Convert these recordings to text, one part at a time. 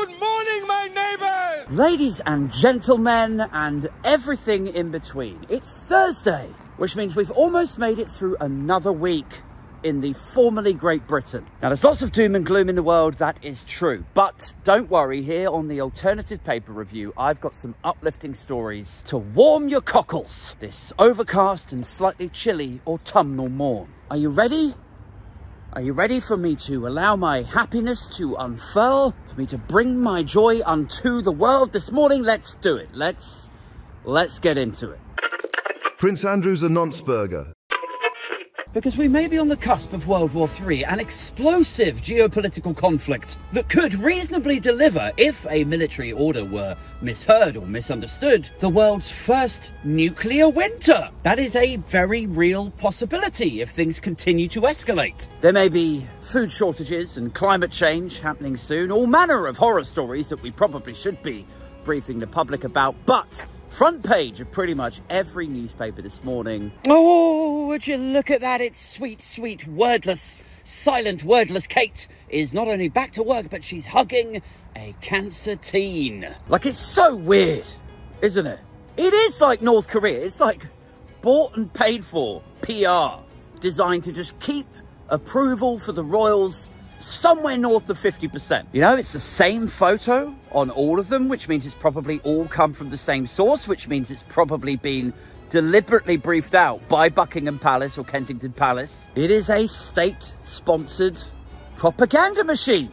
Good morning, my neighbors! Ladies and gentlemen, and everything in between. It's Thursday, which means we've almost made it through another week in the formerly Great Britain. Now, there's lots of doom and gloom in the world, that is true. But don't worry, here on the Alternative Paper Review, I've got some uplifting stories to warm your cockles this overcast and slightly chilly autumnal morn. Are you ready? Are you ready for me to allow my happiness to unfurl? For me to bring my joy unto the world this morning? Let's do it. Let's get into it. Prince Andrew's a nonce-burger. Because we may be on the cusp of World War III, an explosive geopolitical conflict that could reasonably deliver, if a military order were misheard or misunderstood, the world's first nuclear winter. That is a very real possibility if things continue to escalate. There may be food shortages and climate change happening soon, all manner of horror stories that we probably should be briefing the public about, but front page of pretty much every newspaper this morning. Oh, would you look at that? It's sweet, sweet, wordless, silent, wordless Kate is not only back to work, but she's hugging a cancer teen. Like, it's so weird, isn't it? It is like North Korea. It's like bought and paid for PR designed to just keep approval for the royals somewhere north of 50%. You know, it's the same photo on all of them, which means it's probably all come from the same source, which means it's probably been deliberately briefed out by Buckingham Palace or Kensington Palace. It is a state-sponsored propaganda machine,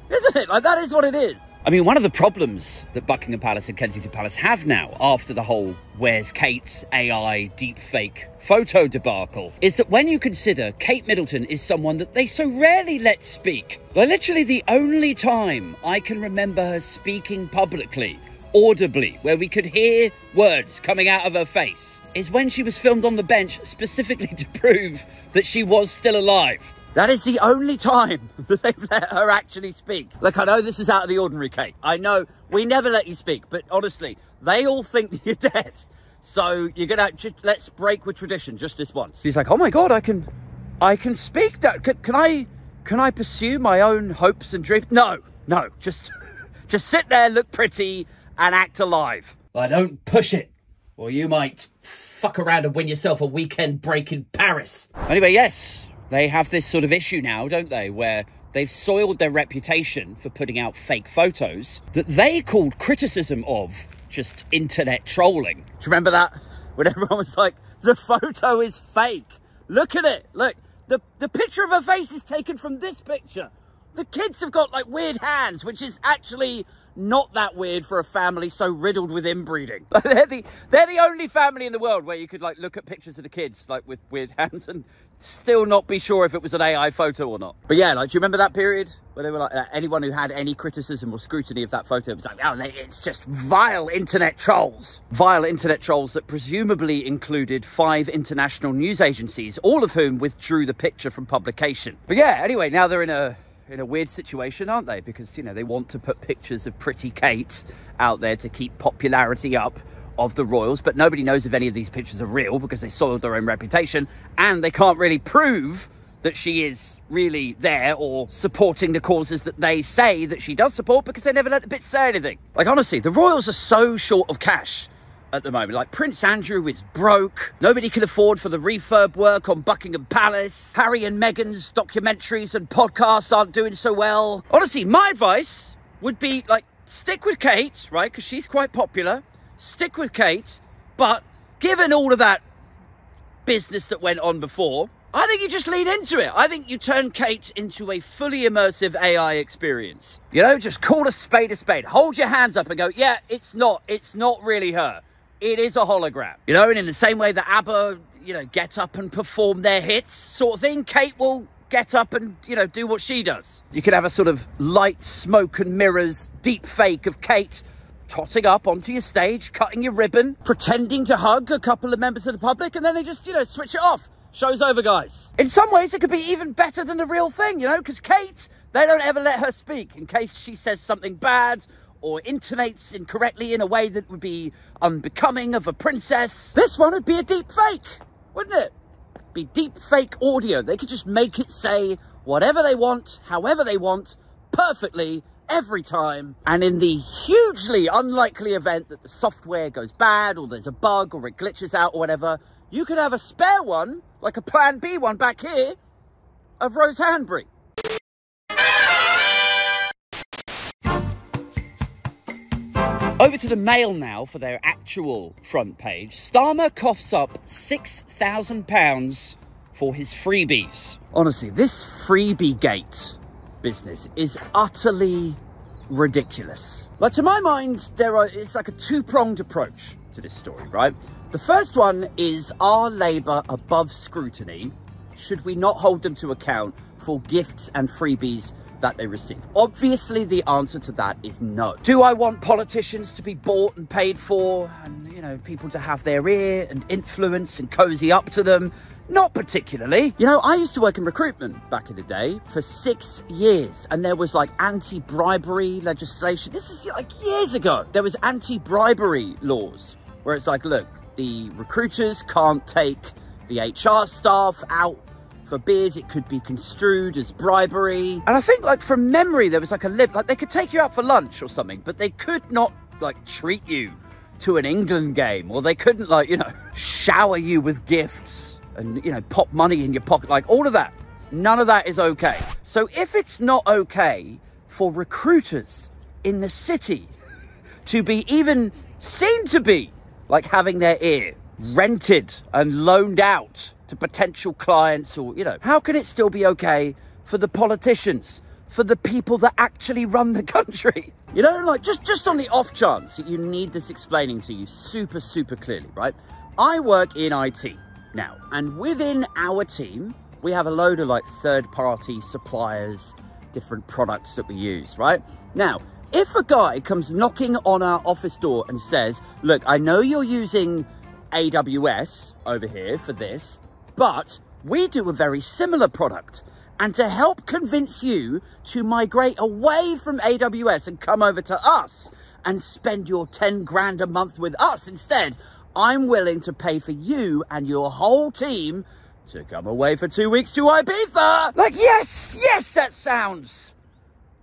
isn't it? Like, that is what it is. I mean, one of the problems that Buckingham Palace and Kensington Palace have now, after the whole Where's Kate AI deepfake photo debacle, is that when you consider Kate Middleton is someone that they so rarely let speak. Like, literally the only time I can remember her speaking publicly, audibly, where we could hear words coming out of her face, is when she was filmed on the bench specifically to prove that she was still alive. That is the only time that they've let her actually speak. Look, I know this is out of the ordinary, Kate. I know we never let you speak, but honestly, they all think that you're dead. So you're gonna let's break with tradition just this once. He's like, oh my God, I can speak. Can I pursue my own hopes and dreams? No, just sit there, look pretty, and act alive. Well, don't push it, or you might fuck around and win yourself a weekend break in Paris. Anyway, yes. They have this sort of issue now, don't they, where they've soiled their reputation for putting out fake photos that they called criticism of just internet trolling. Do you remember that? When everyone was like, the photo is fake. Look at it. Look, the picture of her face is taken from this picture. The kids have got like weird hands, which is actually not that weird for a family so riddled with inbreeding. They're the only family in the world where you could like look at pictures of the kids like with weird hands and still not be sure if it was an AI photo or not. But yeah, like, do you remember that period where they were like, anyone who had any criticism or scrutiny of that photo was like, oh, it's just vile internet trolls. Vile internet trolls that presumably included 5 international news agencies, all of whom withdrew the picture from publication. But yeah, anyway, now they're in a weird situation, aren't they? Because, you know, they want to put pictures of pretty Kate out there to keep popularity up of the royals, but nobody knows if any of these pictures are real because they soiled their own reputation, and they can't really prove that she is really there or supporting the causes that they say that she does support because they never let the bitch say anything. Like, honestly, the royals are so short of cash at the moment. Like, Prince Andrew is broke. Nobody can afford for the refurb work on Buckingham Palace. Harry and Meghan's documentaries and podcasts aren't doing so well. Honestly, my advice would be, like, stick with Kate, right? Because she's quite popular. Stick with Kate. But given all of that business that went on before, I think you just lean into it. I think you turn Kate into a fully immersive AI experience. You know, just call a spade a spade. Hold your hands up and go, yeah, it's not really her. It is a hologram. You know, and in the same way that ABBA, you know, get up and perform their hits sort of thing, Kate will get up and, you know, do what she does. You could have a sort of light, smoke and mirrors deep fake of Kate trotting up onto your stage, cutting your ribbon, pretending to hug a couple of members of the public, and then they just, you know, switch it off. Show's over, guys. In some ways, it could be even better than the real thing, you know, because Kate, they don't ever let her speak in case she says something bad or intonates incorrectly in a way that would be unbecoming of a princess. This one would be a deep fake, wouldn't it? Be deep fake audio. They could just make it say whatever they want, however they want, perfectly, every time. And in the hugely unlikely event that the software goes bad or there's a bug or it glitches out or whatever, you could have a spare one, like a plan B one back here, of Rose Hanbury. Over to the Mail now for their actual front page. Starmer coughs up £6,000 for his freebies. Honestly, this freebie gate business is utterly ridiculous. Like, to my mind, it's like a two-pronged approach to this story, right? The first one is, are Labour above scrutiny? Should we not hold them to account for gifts and freebies that they receive? Obviously, the answer to that is no. Do I want politicians to be bought and paid for and, you know, people to have their ear and influence and cozy up to them? Not particularly. You know, I used to work in recruitment back in the day for 6 years, and there was like anti-bribery legislation. This is like years ago. There was anti-bribery laws where it's like, look, the recruiters can't take the HR staff out for beers. It could be construed as bribery. And I think, like, from memory, there was like like they could take you out for lunch or something, but they could not like treat you to an England game, or they couldn't, like, you know, shower you with gifts and, you know, pop money in your pocket, like all of that. None of that is okay. So if it's not okay for recruiters in the city to be even seen to be like having their ear rented and loaned out to potential clients, or, you know, how can it still be okay for the politicians, for the people that actually run the country? You know, like, just on the off chance that you need this explaining to you super, super clearly, right? I work in IT now, and within our team, we have a load of like third-party suppliers, different products that we use, right? Now, if a guy comes knocking on our office door and says, look, I know you're using AWS over here for this, but we do a very similar product. And to help convince you to migrate away from AWS and come over to us and spend your 10 grand a month with us instead, I'm willing to pay for you and your whole team to come away for 2 weeks to Ibiza. Like, yes, that sounds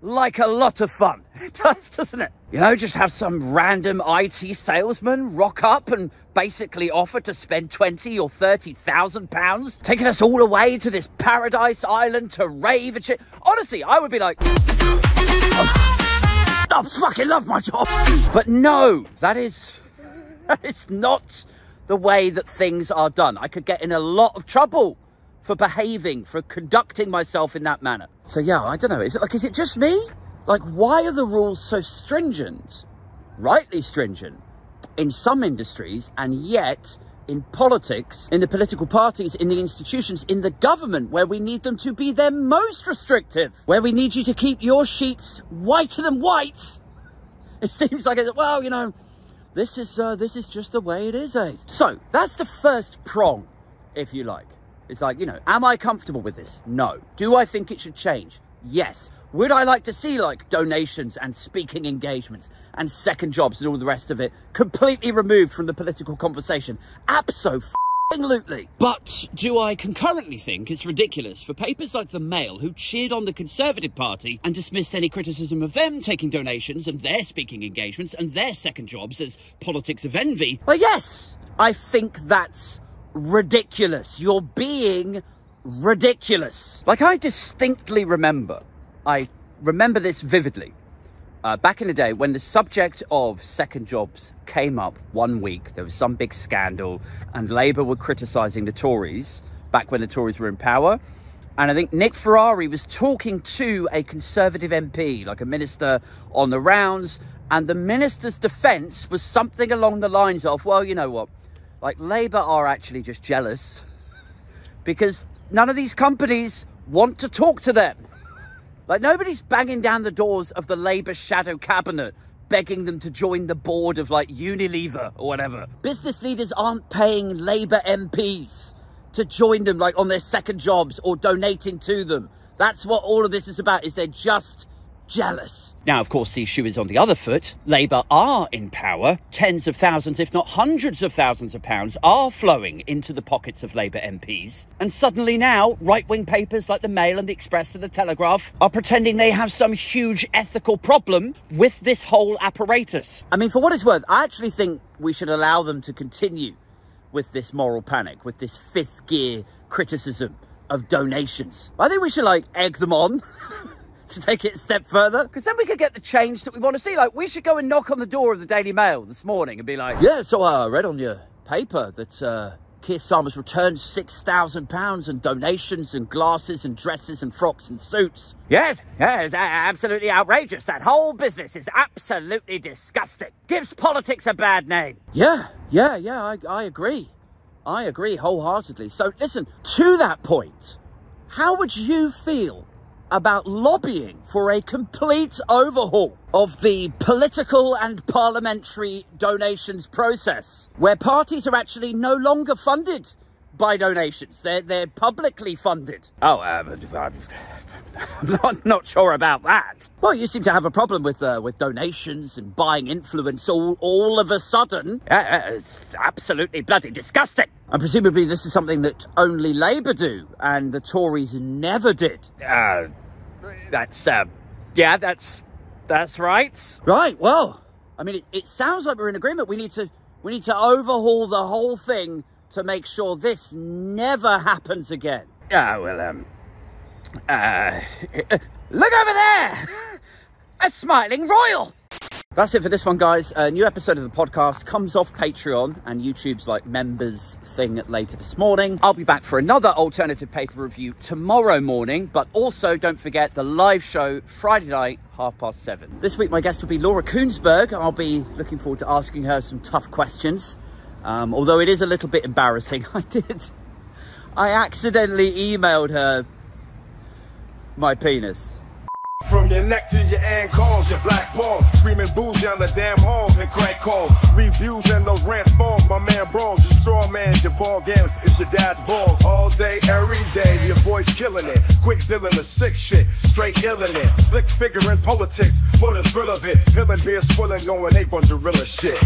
like a lot of fun. It does, doesn't it? You know, just have some random IT salesman rock up and basically offer to spend 20 or 30,000 pounds, taking us all away to this paradise island to rave and shit. Honestly, I would be like, I fucking love my job. But no, that is not the way that things are done. I could get in a lot of trouble for behaving, for conducting myself in that manner. So yeah, I don't know, is it just me? Like, why are the rules so stringent, rightly stringent, in some industries, and yet in politics, in the political parties, in the institutions, in the government, where we need them to be their most restrictive, where we need you to keep your sheets whiter than white? It seems like, well, you know, this is just the way it is, eh? So that's the first prong, if you like. It's like, you know, am I comfortable with this? No. Do I think it should change? Yes. Would I like to see, like, donations and speaking engagements and second jobs and all the rest of it completely removed from the political conversation? Abso-f***ing-lutely. But do I concurrently think it's ridiculous for papers like The Mail, who cheered on the Conservative Party and dismissed any criticism of them taking donations and their speaking engagements and their second jobs as politics of envy? Well, yes, I think that's ridiculous. You're being ridiculous. Like, I distinctly remember, I remember this vividly, back in the day when the subject of second jobs came up one week. There was some big scandal and Labour were criticising the Tories back when the Tories were in power. And I think Nick Ferrari was talking to a Conservative MP, like a minister on the rounds, and the minister's defence was something along the lines of, well, you know what, like, Labour are actually just jealous because none of these companies want to talk to them. Like, nobody's banging down the doors of the Labour shadow cabinet begging them to join the board of, like, Unilever or whatever. Business leaders aren't paying Labour MPs to join them, like, on their second jobs or donating to them. That's what all of this is about, is they're just jealous. Now, of course, the shoe is on the other foot. Labour are in power. Tens of thousands, if not hundreds of thousands of pounds are flowing into the pockets of Labour MPs. And suddenly now, right-wing papers like the Mail and the Express and the Telegraph are pretending they have some huge ethical problem with this whole apparatus. I mean, for what it's worth, I actually think we should allow them to continue with this moral panic, with this fifth gear criticism of donations. I think we should, like, egg them on to take it a step further, because then we could get the change that we want to see. Like, we should go and knock on the door of the Daily Mail this morning and be like, yeah, so I read on your paper that Keir Starmer's returned £6,000 in donations and glasses and dresses and frocks and suits. Yes, it's absolutely outrageous. That whole business is absolutely disgusting. Gives politics a bad name. Yeah, I agree. I agree wholeheartedly. So listen, to that point, how would you feel about lobbying for a complete overhaul of the political and parliamentary donations process, where parties are actually no longer funded by donations? They're publicly funded. Oh, I'm not sure about that. Well, you seem to have a problem with donations and buying influence all of a sudden. It's absolutely bloody disgusting. And presumably this is something that only Labour do, and the Tories never did. That's right. Right, well, I mean, it sounds like we're in agreement. We need to overhaul the whole thing to make sure this never happens again. Look over there! A smiling royal! That's it for this one, guys. A new episode of the podcast comes off Patreon and YouTube's like members thing later this morning. I'll be back for another alternative paper review tomorrow morning, but also don't forget the live show Friday night, 7:30. This week my guest will be Laura Koonsberg. I'll be looking forward to asking her some tough questions, although it is a little bit embarrassing. I accidentally emailed her my penis. From your neck to your ankles, your black ball, screaming booze down the damn halls and crack calls. Reviews and those rants balls, my man brawls. Your straw man, your ball games, it's your dad's balls. All day, every day, your boy's killing it. Quick dealing the sick shit, straight illin' it. Slick figure in politics, for the thrill of it. Him and beer swilling, going ape on gorilla shit.